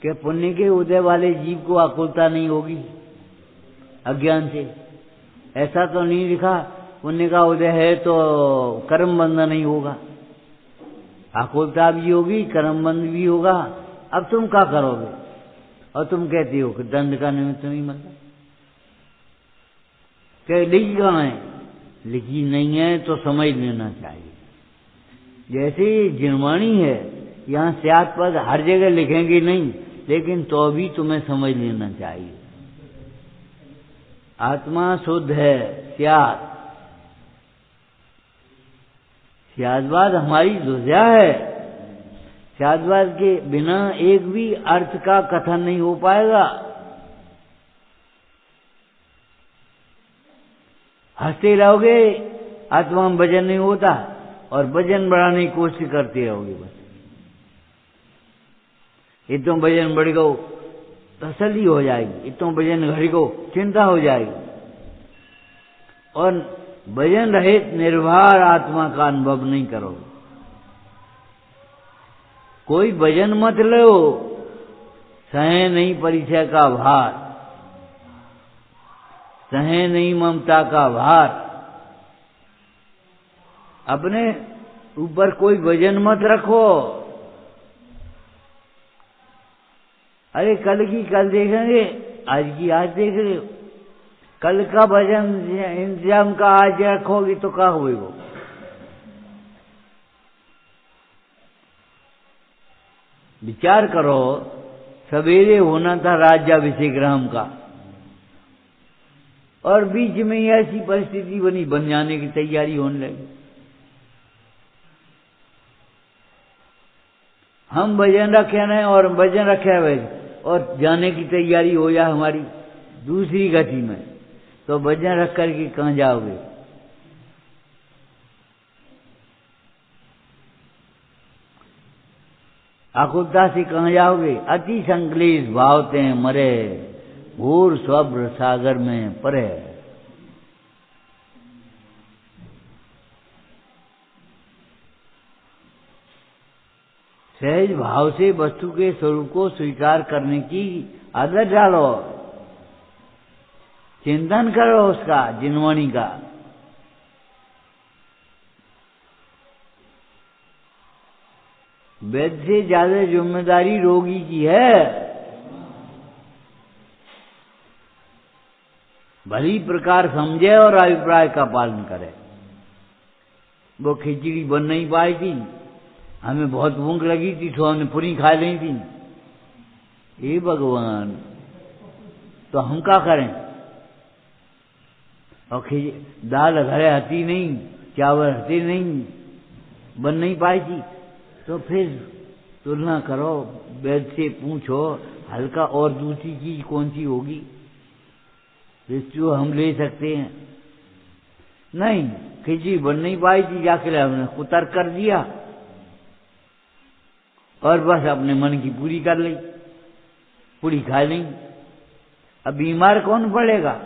कि पुण्य के उदय वाले जीव को आकुलता नहीं होगी अज्ञान से। ऐसा तो नहीं लिखा पुण्य का उदय है तो कर्म बंध नहीं होगा, आकुलता भी होगी, कर्म बंध भी होगा। अब तुम क्या करोगे? और तुम कहती हो कि दंड का निमित्त नहीं बनता। क्या लिखी कहाँ है? लिखी नहीं है तो समझ लेना चाहिए। जैसे जिनवाणी है, यहाँ स्यात् पद हर जगह लिखेंगे नहीं, लेकिन तो भी तुम्हें समझ लेना चाहिए। आत्मा शुद्ध है, स्यात्। स्याद्वाद हमारी ध्वजा है। स्याद्वाद के बिना एक भी अर्थ का कथन नहीं हो पाएगा। हंसते रहोगे, आत्मा में वजन नहीं होता, और वजन बढ़ाने की कोशिश करते रहोगे बस। इतना वजन बढ़ गो तसल्ली हो जाएगी, इतना वजन घट गो चिंता हो जाएगी। और वजन रहित निर्भर आत्मा का अनुभव नहीं करोगे। कोई वजन मत लो, सहे नहीं परिचय का भार, सहे नहीं ममता का भार। अपने ऊपर कोई वजन मत रखो। अरे कल की कल देखेंगे, आज की आज देख रहे हो। कल का वजन इंतजाम का आज रखोगी तो क्या होगा? विचार करो, सवेरे होना था राज्याभिषेक राम का, और बीच में ऐसी परिस्थिति बनी, बन जाने की तैयारी होने लगी। हम भजन रखे नहीं और भजन रखे हुए और जाने की तैयारी हो जाए हमारी दूसरी गति में, तो भजन रख करके कहाँ जाओगे? आकुलता से कहाँ जाओगे? अति संक्लेश भावते हैं मरे, घोर स्वप्न सागर में परे। सहज भाव से वस्तु के स्वरूप को स्वीकार करने की आदत डालो। चिंतन करो उसका, जिनवाणी का। वैद्य से ज्यादा जिम्मेदारी रोगी की है। भली प्रकार समझे और अभिप्राय का पालन करे। वो खिचड़ी बन नहीं पाई थी, हमें बहुत भूख लगी थी तो हमने पूरी खा ली थी। हे भगवान, तो हम क्या करें? और दाल घरे आती नहीं, चावल आते नहीं, बन नहीं पाई थी, तो फिर तुलना करो, वैद्य से पूछो हल्का और दूसरी चीज कौन सी होगी जो हम ले सकते हैं। नहीं, खिचड़ी बन नहीं पाई थी, जाके हमने कुतर कर दिया और बस अपने मन की पूरी कर ली, पूरी खा ली। अब बीमार कौन पड़ेगा?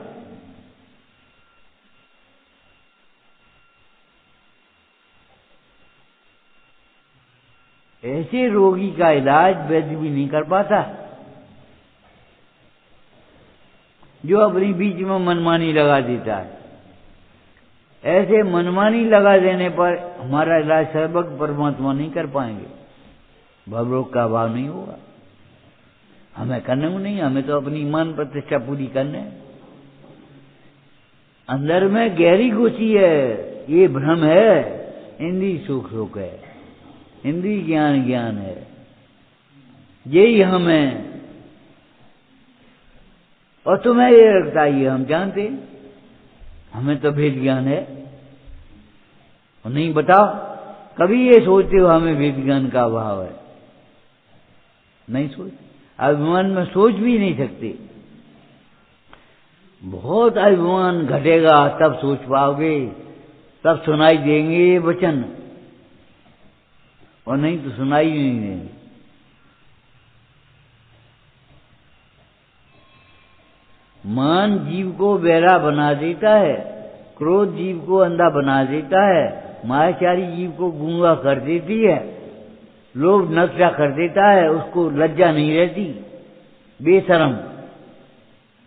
ऐसे रोगी का इलाज वैद्य भी नहीं कर पाता, जो अपनी बीच में मनमानी लगा देता है। ऐसे मनमानी लगा देने पर हमारा इलाज सर्वज्ञ परमात्मा नहीं कर पाएंगे, भवरोग का अभाव नहीं होगा। हमें करने को नहीं, हमें तो अपनी ईमान प्रतिष्ठा पूरी करने। अंदर में गहरी घुसी है, ये भ्रम है, इंद्रिय सुख सुख है, इंद्रिय ज्ञान ज्ञान है, यही हम है। और तुम्हें ये लगता है ये हम जानते, हमें तो भेद ज्ञान है। और नहीं, बताओ कभी ये सोचते हो हमें भेद ज्ञान का अभाव है? नहीं सोचते, अभिमान में सोच भी नहीं सकते। बहुत अभिमान घटेगा तब सोच पाओगे, तब सुनाई देंगे ये वचन, और नहीं तो सुनाई नहीं देंगे। मान जीव को बहरा बना देता है, क्रोध जीव को अंधा बना देता है, मायाचारी जीव को गूंगा कर देती है, लोभ नक्शा कर देता है, उसको लज्जा नहीं रहती, बेशरम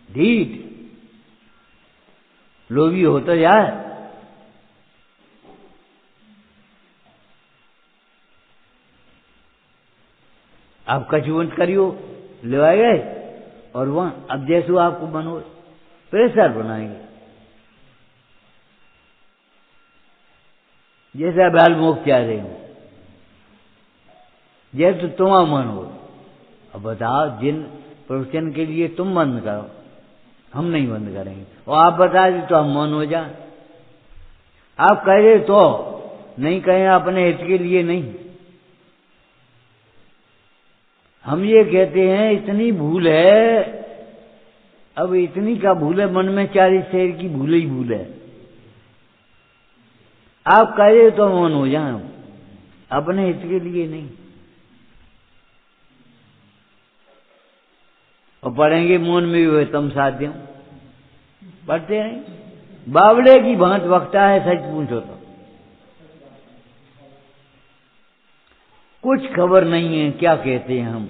ढीठ लोभी होता जाए। आप कछुवंत करियो ले आए गए और वहां अब जैसे आपको बनो प्रेशर बनाएंगे, जैसे अब बालमोक चाह रहे हो, जैसे तुम्हारा मन हो। अब बताओ, जिन प्रवचन के लिए तुम बंद करो, हम नहीं बंद करेंगे, और आप बता दे तो हम मौन हो जाए। आप कह रहे तो नहीं कहें, अपने हित के लिए नहीं। हम ये कहते हैं इतनी भूल है, अब इतनी का भूल है, मन में 40 शहर की भूल ही भूल है। आप कह रहे तो मौन हो जाए, अपने हित के लिए नहीं। और पढ़ेंगे मौन में भी तम साध्य, पढ़ते नहीं। बावड़े की भांत वक्ता है, सच पूछो तो कुछ खबर नहीं है क्या कहते हैं हम।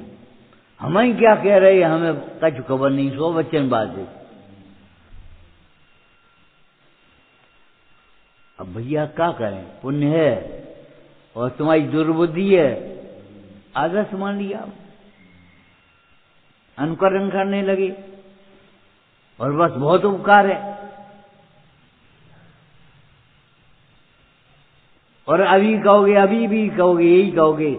हमें क्या कह रहे हैं, हमें कुछ खबर नहीं, 100 वचन बात है। अब भैया क्या करें, पुण्य है और तुम्हारी दुर्बुद्धि है, आदर्श मान लिया, अनुकरण करने लगे और बस बहुत उपकार है। और अभी कहोगे, अभी भी कहोगे, यही कहोगे,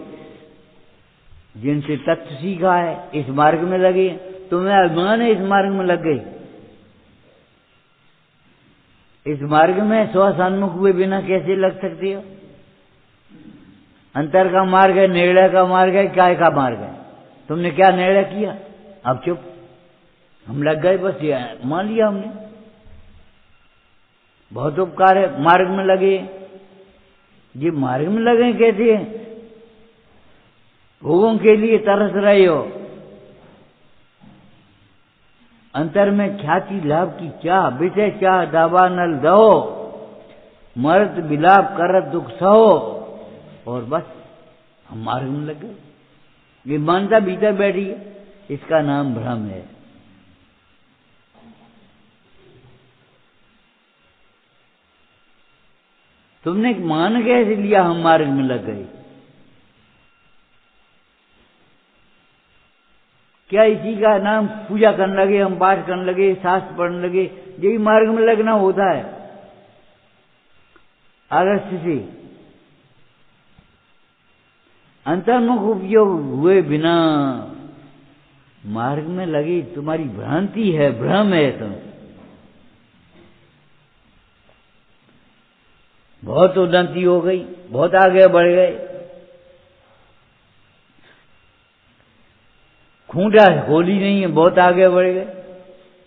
जिनसे तत्व सीखा है इस मार्ग में लगे, तुम्हें अभिमान है इस मार्ग में लग गए। इस मार्ग में स्वसन्मुख हुए बिना कैसे लग सकते हो? अंतर का मार्ग है, निर्णय का मार्ग है, काय का मार्ग है? तुमने क्या निर्णय किया? अब चुप, हम लग गए, बस ये मान लिया हमने। बहुत उपकार है, मार्ग में लगे। ये मार्ग में लगे कैसे हैं? भोगों के लिए तरस रहे हो, अंतर में ख्याति लाभ की चाह, विषय चाह दावा नल दहो, मर्द विलाप करत दुख सहो, और बस हम मार्ग में लग गए। ये मानता भीतर बैठी है, इसका नाम भ्रम है। तुमने मान कैसे लिया हम मार्ग में लग गए? क्या इसी का नाम पूजा करने लगे, हम पाठ करने लगे, शास्त्र पढ़ने लगे, यही मार्ग में लगना होता है? आलस्य से अंतर्मुख उपयोग हुए बिना मार्ग में लगी, तुम्हारी भ्रांति है, भ्रम है। तुम बहुत उन्नति हो गई, बहुत आगे बढ़ गए, खूंटा खोली नहीं है, बहुत आगे बढ़ गए,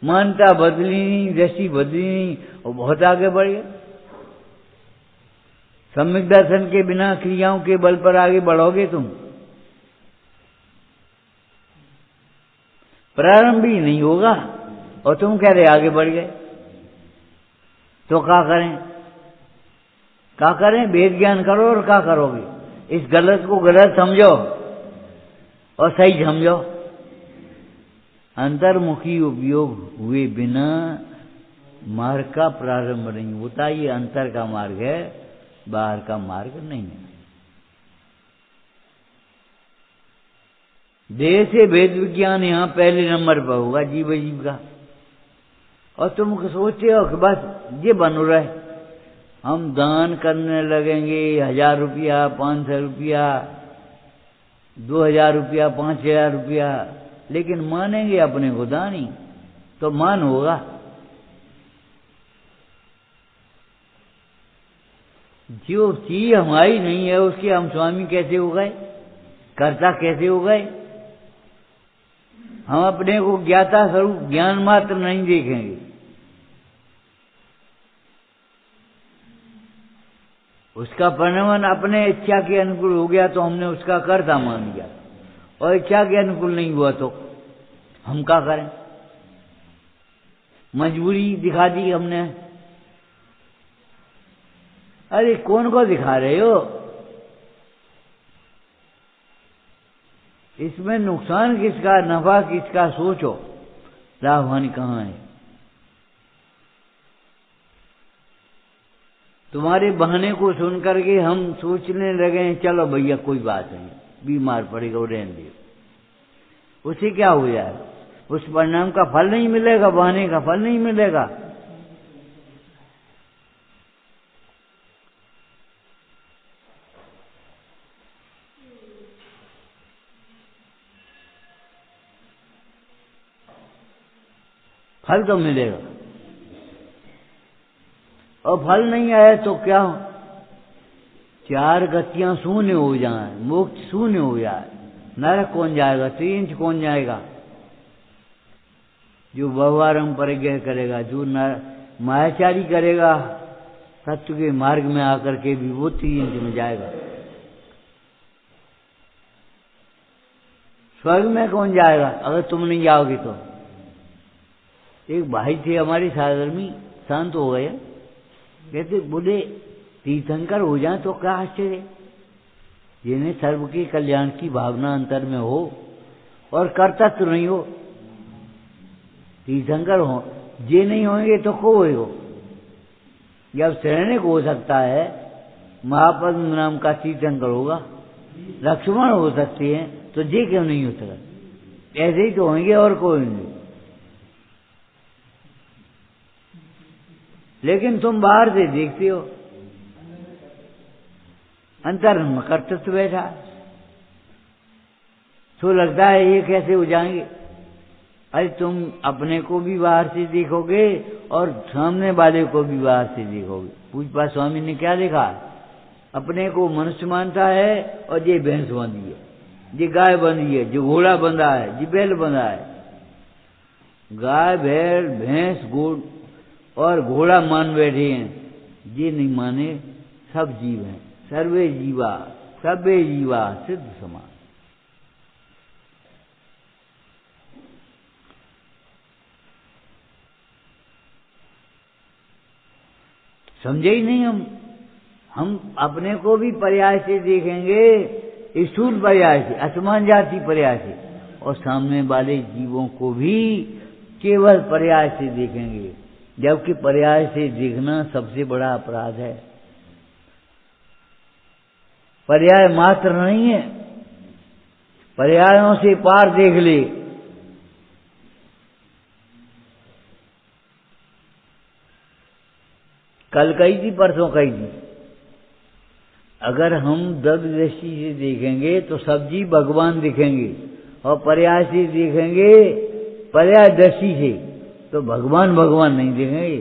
मानता बदली नहीं, दृष्टि बदली नहीं, और बहुत आगे बढ़ गए। सम्यक दर्शन के बिना क्रियाओं के बल पर आगे बढ़ोगे तुम? प्रारंभ ही नहीं होगा, और तुम कह रहे आगे बढ़ गए। तो क्या करें? क्या करें? वेद ज्ञान करो और क्या करोगे? इस गलत को गलत समझो और सही समझो। अंतर्मुखी उपयोग हुए बिना मार्ग का प्रारंभ नहीं होता। ये अंतर का मार्ग है, बाहर का मार्ग नहीं है। देह से वेद विज्ञान यहां पहले नंबर पर होगा, जीव जीव का। और तुम सोचते हो कि बस ये बन रहा है, हम दान करने लगेंगे, 1000 रुपया, 500 रुपया, 2000 रुपया, 5000 रुपया, लेकिन मानेंगे अपने को दानी तो मान होगा। जो चीज हमारी नहीं है उसके हम स्वामी कैसे हो गए, कर्ता कैसे हो गए? हम अपने को ज्ञाता स्वरूप ज्ञान मात्र नहीं देखेंगे। उसका परिणाम अपने इच्छा के अनुकूल हो गया तो हमने उसका कर्ता मान लिया, और इच्छा के अनुकूल नहीं हुआ तो हम क्या करें? मजबूरी दिखा दी हमने। अरे कौन को दिखा रहे हो? इसमें नुकसान किसका, नफा किसका, सोचो। लाभ हानि कहाँ है? तुम्हारे बहाने को सुन करके हम सोचने लगे चलो भैया कोई बात नहीं, बीमार पड़ेगा वो रहने दो। उसे क्या हो जाए? उस परिणाम का फल नहीं मिलेगा, बहाने का फल नहीं मिलेगा। फल तो मिलेगा, और फल नहीं आया तो क्या हो? चार गतियां शून्य हो जाए, मोक्ष शून्य हो जाए, नरक कौन जाएगा, 3 इंच कौन जाएगा? जो व्यवहारम परिग्रह करेगा, जो मायाचारी करेगा, सत्य के मार्ग में आकर के भी वो 3 इंच में जाएगा। स्वर्ग में कौन जाएगा अगर तुम नहीं जाओगे तो? एक भाई थे हमारे साधर्मी, शांत हो गए, कहते बोले तीर्थंकर हो जाए तो क्या आश्चर्य, जिन्हें सर्व के कल्याण की भावना अंतर में हो और कर्तव्य नहीं हो, तीर्थंकर हो। जे नहीं होंगे तो को हो? जब शरणिक हो सकता है, महापद्म नाम का तीर्थंकर होगा, लक्ष्मण हो सकते हैं, तो जे क्यों नहीं हो सकता? ऐसे ही तो होंगे और कोई नहीं। लेकिन तुम बाहर से देखते हो, अंतर में कर्तव्य बैठा, तो लगता है ये कैसे हो जाएंगे। अरे तुम अपने को भी बाहर से देखोगे और सामने वाले को भी बाहर से देखोगे। पूज्यपाद स्वामी ने क्या लिखा? अपने को मनुष्य मानता है और ये भैंस बंधी है, ये गाय बंधी है, जो घोड़ा बंधा है, ये बैल बंधा है। गाय बैल भैंस और घोड़ा मान बैठे हैं, ये नहीं माने सब जीव हैं। सर्वे जीवा सर्वे जीवा सिद्ध समान। समझे ही नहीं हम अपने को भी पर्याय से देखेंगे, स्थूल पर्याय से, असमान जाति पर्याय से, और सामने वाले जीवों को भी केवल पर्याय से देखेंगे, जबकि पर्याय से देखना सबसे बड़ा अपराध है। पर्याय मात्र नहीं है, पर्यायों से पार देख ले। कल कही थी, परसों कही थी, अगर हम दृढ़ दृष्टि से देखेंगे तो सब जीव भगवान दिखेंगे, और पर्याय से देखेंगे, पर्याय दृष्टि से, तो भगवान भगवान नहीं दिखेंगे।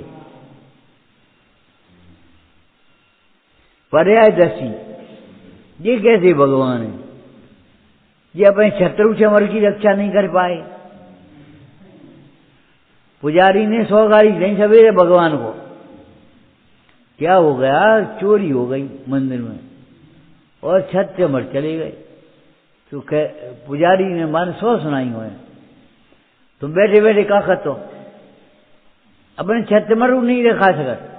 पर्याय दृष्टि, ये कैसे भगवान है? ये अपने शत्रु चमर की रक्षा नहीं कर पाए। पुजारी ने 100 गाड़ी दी सवेरे भगवान को, क्या हो गया? चोरी हो गई मंदिर में और छत चमर चले गए। तो पुजारी ने मान 100 सुनाई हुए, तुम बैठे बैठे क्या करते हो? अपने छत चमर नहीं दिखा सकते।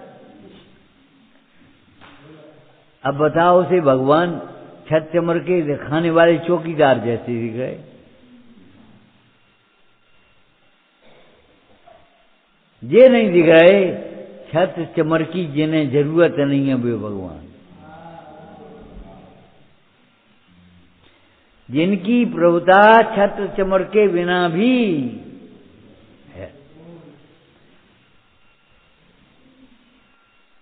अब बताओ, उसे भगवान छत चमर के दिखाने वाले चौकीदार जैसे दिख गए। ये नहीं दिख रहे छत चमर की, जिन्हें जरूरत नहीं है वे भगवान, जिनकी प्रभुता छत चमर के बिना भी है।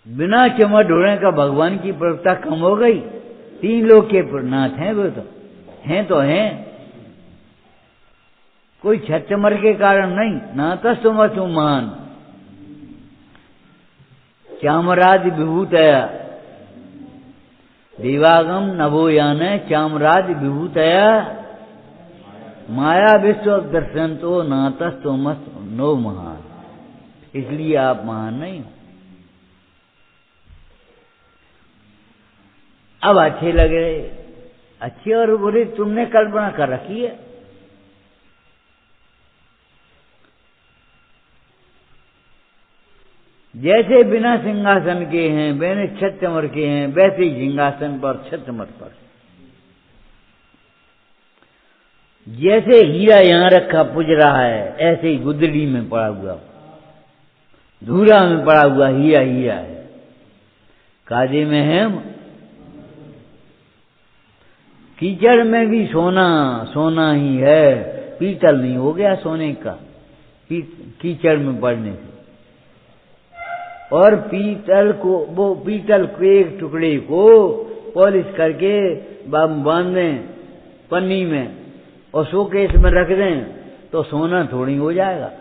बिना चमर ढोने का भगवान की प्रभुता कम हो गई। 3 लोग के नाथ हैं वे, तो हैं, कोई छत चमर के कारण नहीं। नातस्तु महान चामराज विभूतया देवागम नभो यान चामराज विभूतया माया विश्व दर्शन तो नातस्तोमस नो महान। इसलिए आप महान नहीं हो। अब अच्छे लग रहे, अच्छे और बुरे तुमने कल्पना कर रखी है। जैसे बिना सिंहासन के हैं, बिना छत चमर के हैं, वैसे ही सिंहासन पर छत चमर पर। जैसे हीरा यहां रखा पुज रहा है, ऐसे ही गुदड़ी में पड़ा हुआ, धूरा में पड़ा हुआ हीरा हीरा है। काजे में है, कीचड़ में भी सोना सोना ही है, पीतल नहीं हो गया सोने का कीचड़ में पड़ने से। और पीतल को, वो पीतल के एक टुकड़े को पॉलिश करके बांध दें पन्नी में और शोकेस में रख दें तो सोना थोड़ी हो जाएगा।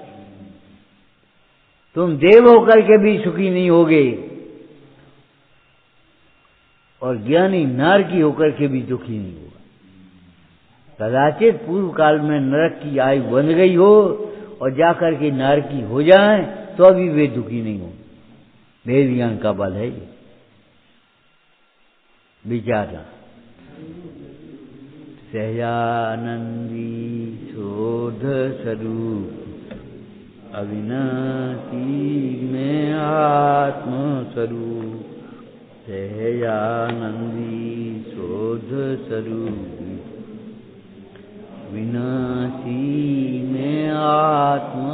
तुम देव होकर के भी सुखी नहीं होगे और ज्ञानी नारकी होकर के भी दुखी नहीं होगा। कदाचित पूर्व काल में नरक की आयु बन गई हो और जाकर के नारकी हो जाए तो अभी वे दुखी नहीं होंगे। वेद ज्ञान का बल है ये। विचारा सहजानंदी शोध स्वरूप अविनाशी में आत्म स्वरूप, सहजानंदी शोध स्वरूप विनाशी में आत्म